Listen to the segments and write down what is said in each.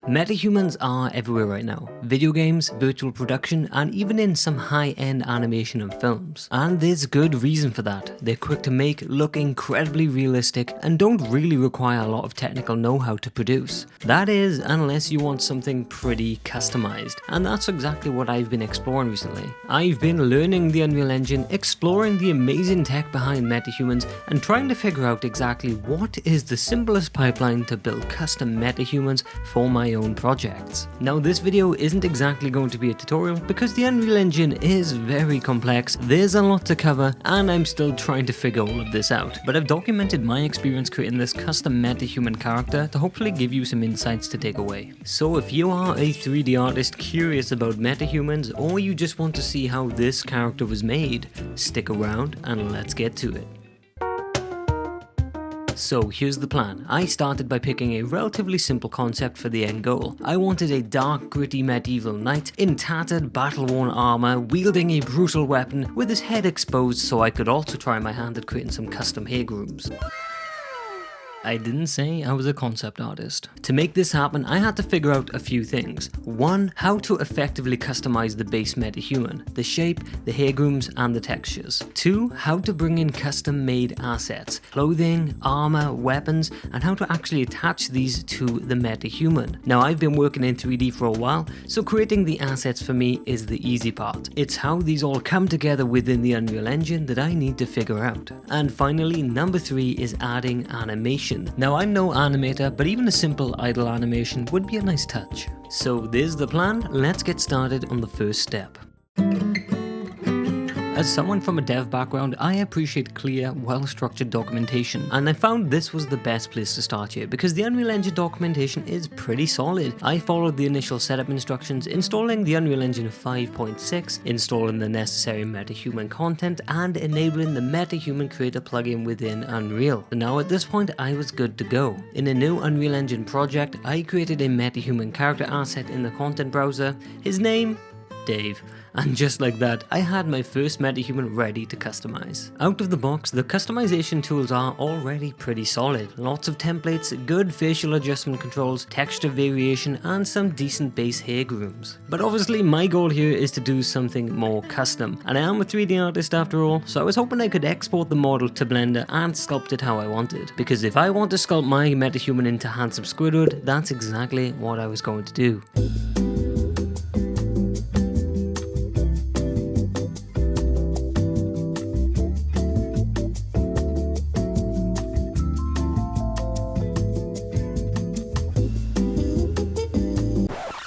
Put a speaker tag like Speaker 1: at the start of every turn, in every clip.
Speaker 1: Metahumans are everywhere right now. Video games, virtual production, and even in some high-end animation and films. And there's good reason for that. They're quick to make, look incredibly realistic, and don't really require a lot of technical know-how to produce. That is, unless you want something pretty customized. And that's exactly what I've been exploring recently. I've been learning the Unreal Engine, exploring the amazing tech behind Metahumans, and trying to figure out exactly what is the simplest pipeline to build custom Metahumans for my own projects. Now this video isn't exactly going to be a tutorial because the Unreal Engine is very complex, there's a lot to cover, and I'm still trying to figure all of this out. But I've documented my experience creating this custom Metahuman character to hopefully give you some insights to take away. So if you are a 3D artist curious about Metahumans, or you just want to see how this character was made, stick around and let's get to it. So here's the plan. I started by picking a relatively simple concept for the end goal. I wanted a dark, gritty medieval knight in tattered, battle-worn armor, wielding a brutal weapon with his head exposed, so I could also try my hand at creating some custom hair grooms. I didn't say I was a concept artist. To make this happen, I had to figure out a few things. 1. How to effectively customize the base metahuman, the shape, the hair grooms, and the textures. 2. How to bring in custom made assets, clothing, armor, weapons, and how to actually attach these to the metahuman. Now I've been working in 3D for a while, so creating the assets for me is the easy part. It's how these all come together within the Unreal Engine that I need to figure out. And finally, number 3 is adding animation. Now I'm no animator, but even a simple idle animation would be a nice touch. So there's the plan, let's get started on the first step. As someone from a dev background, I appreciate clear, well-structured documentation, and I found this was the best place to start here because the Unreal Engine documentation is pretty solid. I followed the initial setup instructions, installing the Unreal Engine 5.6, installing the necessary Metahuman content, and enabling the Metahuman Creator plugin within Unreal. Now at this point, I was good to go. In a new Unreal Engine project, I created a Metahuman character asset in the content browser. His name? Dave. And just like that, I had my first Metahuman ready to customize. Out of the box, the customization tools are already pretty solid. Lots of templates, good facial adjustment controls, texture variation, and some decent base hair grooms. But obviously my goal here is to do something more custom, and I am a 3D artist after all, so I was hoping I could export the model to Blender and sculpt it how I wanted. Because if I want to sculpt my Metahuman into handsome Squidward, that's exactly what I was going to do.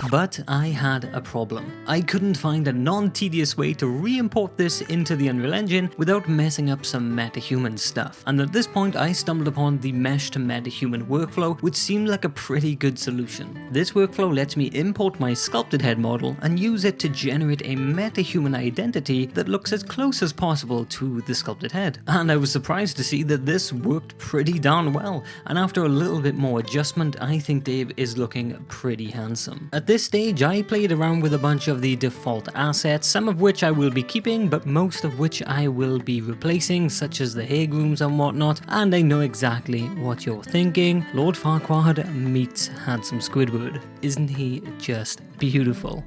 Speaker 1: But I had a problem. I couldn't find a non-tedious way to re-import this into the Unreal Engine without messing up some Metahuman stuff. And at this point I stumbled upon the Mesh to Metahuman workflow, which seemed like a pretty good solution. This workflow lets me import my sculpted head model and use it to generate a Metahuman identity that looks as close as possible to the sculpted head. And I was surprised to see that this worked pretty darn well, and after a little bit more adjustment, I think Dave is looking pretty handsome. At this stage, I played around with a bunch of the default assets, some of which I will be keeping, but most of which I will be replacing, such as the hair grooms and whatnot, and I know exactly what you're thinking. Lord Farquaad meets handsome Squidward. Isn't he just beautiful?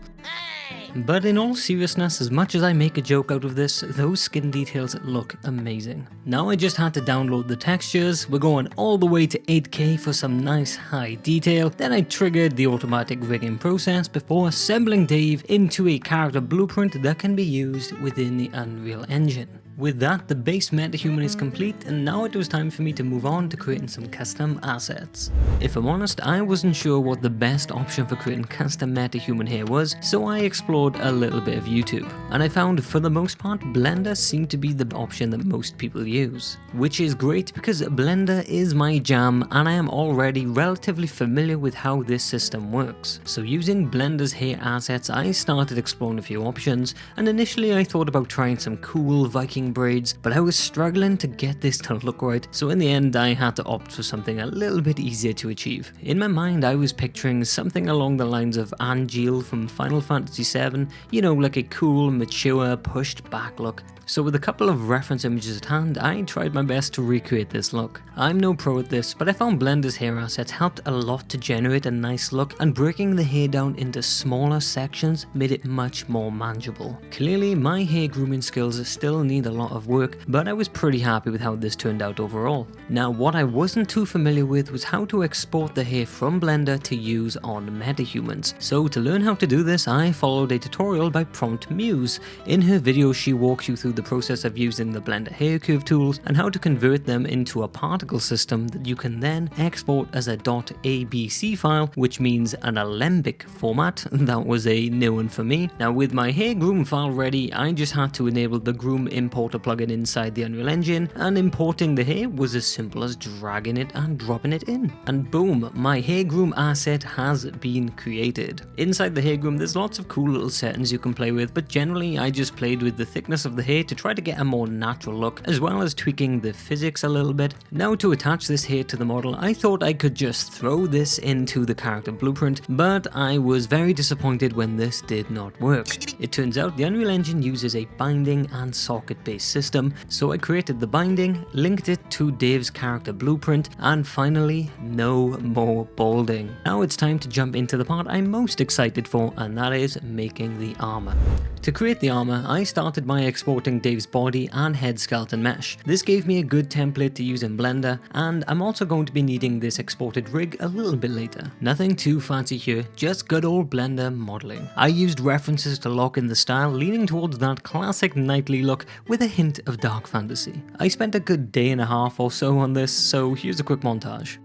Speaker 1: But in all seriousness, as much as I make a joke out of this, those skin details look amazing. Now I just had to download the textures, we're going all the way to 8K for some nice high detail, then I triggered the automatic rigging process before assembling Dave into a character blueprint that can be used within the Unreal Engine. With that, the base Metahuman is complete, and now it was time for me to move on to creating some custom assets. If I'm honest, I wasn't sure what the best option for creating custom Metahuman here was, so I explored a little bit of YouTube. And I found, for the most part, Blender seemed to be the option that most people use. Which is great because Blender is my jam, and I am already relatively familiar with how this system works. So using Blender's hair assets, I started exploring a few options, and initially I thought about trying some cool Viking Viking braids, but I was struggling to get this to look right, so in the end I had to opt for something a little bit easier to achieve. In my mind I was picturing something along the lines of Angel from Final Fantasy VII, you know, like a cool, mature, pushed back look. So with a couple of reference images at hand, I tried my best to recreate this look. I'm no pro at this, but I found Blender's hair assets helped a lot to generate a nice look, and breaking the hair down into smaller sections made it much more manageable. Clearly, my hair grooming skills still need a lot of work, but I was pretty happy with how this turned out overall. Now, what I wasn't too familiar with was how to export the hair from Blender to use on Metahumans. So to learn how to do this, I followed a tutorial by Prompt Muse. In her video, she walks you through the process of using the Blender hair curve tools and how to convert them into a particle system that you can then export as a .abc file, which means an alembic format. That was a new one for me. Now with my hair groom file ready, I just had to enable the Groom importer plugin inside the Unreal Engine, and importing the hair was as simple as dragging it and dropping it in. And boom, my hair groom asset has been created. Inside the hair groom there's lots of cool little settings you can play with, but generally I just played with the thickness of the hair to try to get a more natural look, as well as tweaking the physics a little bit. Now to attach this hair to the model, I thought I could just throw this into the character blueprint, but I was very disappointed when this did not work. It turns out the Unreal Engine uses a binding and socket based system, so I created the binding, linked it to Dave's character blueprint, and finally, no more balding. Now it's time to jump into the part I'm most excited for, and that is making the armor. To create the armor, I started by exporting Dave's body and head skeleton mesh. This gave me a good template to use in Blender, and I'm also going to be needing this exported rig a little bit later. Nothing too fancy here, just good old Blender modeling. I used references to lock in the style, leaning towards that classic knightly look with a hint of dark fantasy. I spent a good day and a half or so on this, so here's a quick montage.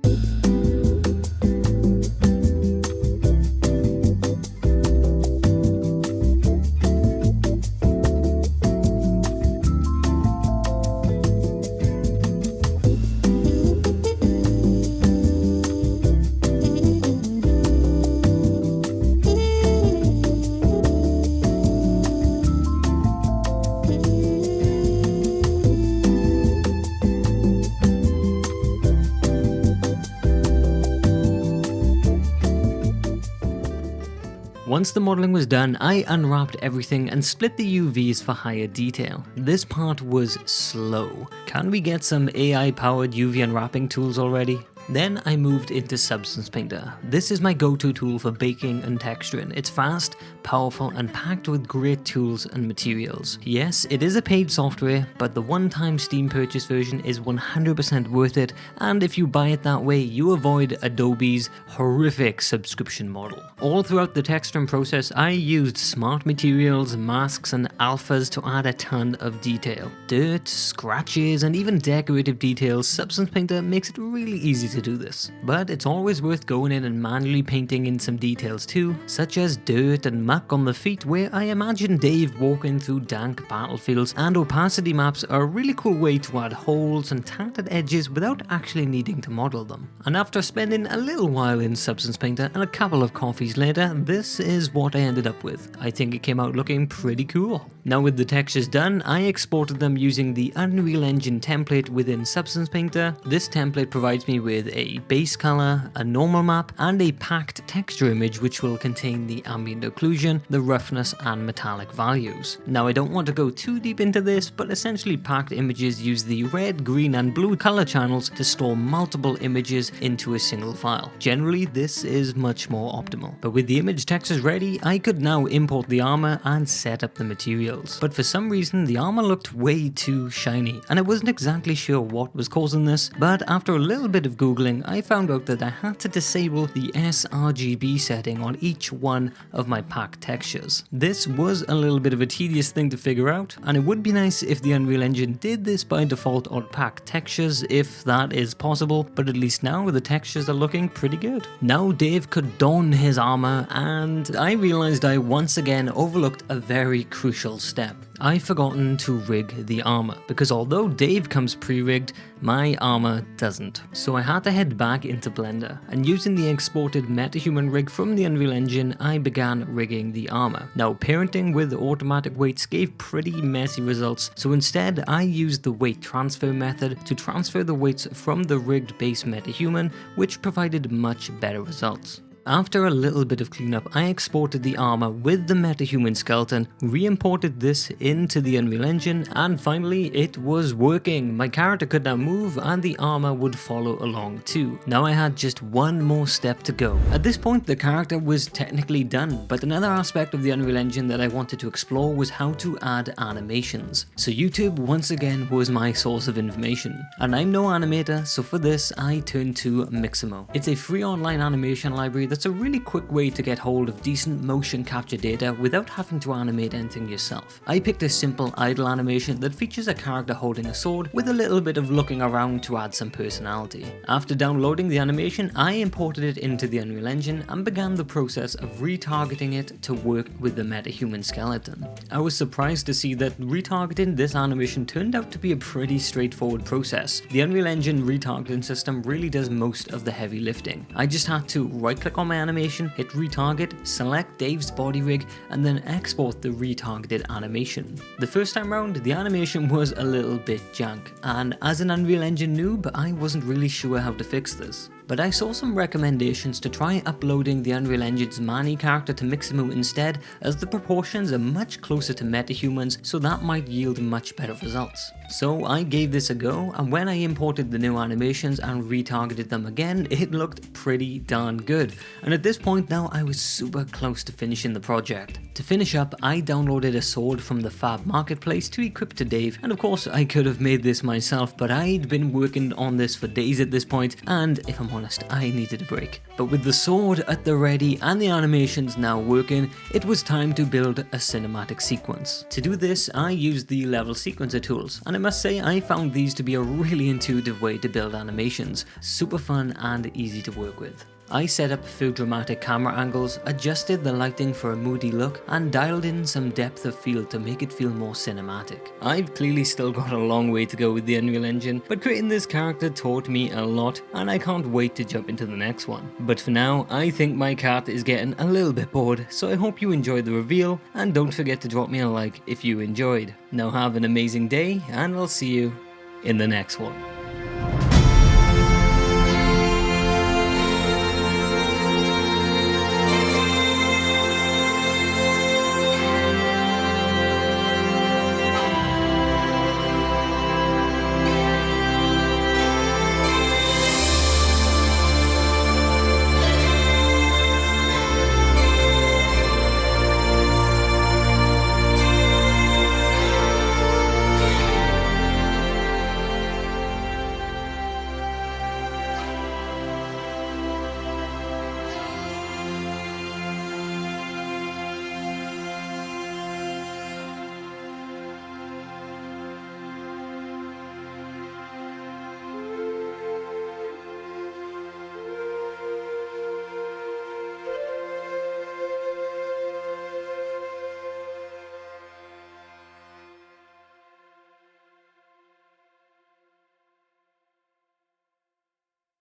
Speaker 1: Once the modeling was done, I unwrapped everything and split the UVs for higher detail. This part was slow. Can we get some AI-powered UV unwrapping tools already? Then I moved into Substance Painter. This is my go-to tool for baking and texturing. It's fast, powerful, and packed with great tools and materials. Yes, it is a paid software, but the one-time Steam purchase version is 100% worth it, and if you buy it that way, you avoid Adobe's horrific subscription model. All throughout the texturing process, I used smart materials, masks, and alphas to add a ton of detail. Dirt, scratches, and even decorative details. Substance Painter makes it really easy to do this. But it's always worth going in and manually painting in some details too, such as dirt and muck on the feet, where I imagine Dave walking through dank battlefields, and opacity maps are a really cool way to add holes and tattered edges without actually needing to model them. And after spending a little while in Substance Painter and a couple of coffees later, this is what I ended up with. I think it came out looking pretty cool. Now with the textures done, I exported them using the Unreal Engine template within Substance Painter. This template provides me with a base color, a normal map, and a packed texture image which will contain the ambient occlusion, the roughness, and metallic values. Now I don't want to go too deep into this, but essentially packed images use the red, green, and blue color channels to store multiple images into a single file. Generally, this is much more optimal. But with the image textures ready, I could now import the armor and set up the materials. But for some reason, the armor looked way too shiny, and I wasn't exactly sure what was causing this, but after a little bit of Googling, I found out that I had to disable the sRGB setting on each one of my pack textures. This was a little bit of a tedious thing to figure out, and it would be nice if the Unreal Engine did this by default on pack textures if that is possible, but at least now the textures are looking pretty good. Now Dave could don his armor, and I realized I once again overlooked a very crucial step. I've forgotten to rig the armor, because although Dave comes pre-rigged, my armor doesn't. So I had to head back into Blender, and using the exported Metahuman rig from the Unreal Engine, I began rigging the armor. Now, parenting with automatic weights gave pretty messy results, so instead I used the weight transfer method to transfer the weights from the rigged base Metahuman, which provided much better results. After a little bit of cleanup, I exported the armor with the Metahuman skeleton, re-imported this into the Unreal Engine, and finally it was working. My character could now move and the armor would follow along too. Now I had just one more step to go. At this point the character was technically done, but another aspect of the Unreal Engine that I wanted to explore was how to add animations. So YouTube once again was my source of information, and I'm no animator, so for this I turned to Mixamo. It's a free online animation library that's a really quick way to get hold of decent motion capture data without having to animate anything yourself. I picked a simple idle animation that features a character holding a sword with a little bit of looking around to add some personality. After downloading the animation, I imported it into the Unreal Engine and began the process of retargeting it to work with the Metahuman skeleton. I was surprised to see that retargeting this animation turned out to be a pretty straightforward process. The Unreal Engine retargeting system really does most of the heavy lifting. I just had to right click on my animation, hit retarget, select Dave's body rig, and then export the retargeted animation. The first time round, the animation was a little bit jank, and as an Unreal Engine noob, I wasn't really sure how to fix this. But I saw some recommendations to try uploading the Unreal Engine's Manny character to Mixamo instead, as the proportions are much closer to Metahumans, so that might yield much better results. So I gave this a go, and when I imported the new animations and retargeted them again, it looked pretty darn good. And at this point now, I was super close to finishing the project. To finish up, I downloaded a sword from the Fab Marketplace to equip to Dave, and of course I could have made this myself, but I'd been working on this for days at this point, and if I'm honest, I needed a break. But with the sword at the ready and the animations now working, it was time to build a cinematic sequence. To do this, I used the level sequencer tools, and I must say I found these to be a really intuitive way to build animations, super fun and easy to work with. I set up for dramatic camera angles, adjusted the lighting for a moody look, and dialed in some depth of field to make it feel more cinematic. I've clearly still got a long way to go with the Unreal Engine, but creating this character taught me a lot, and I can't wait to jump into the next one. But for now, I think my cat is getting a little bit bored, so I hope you enjoyed the reveal, and don't forget to drop me a like if you enjoyed. Now have an amazing day, and I'll see you in the next one.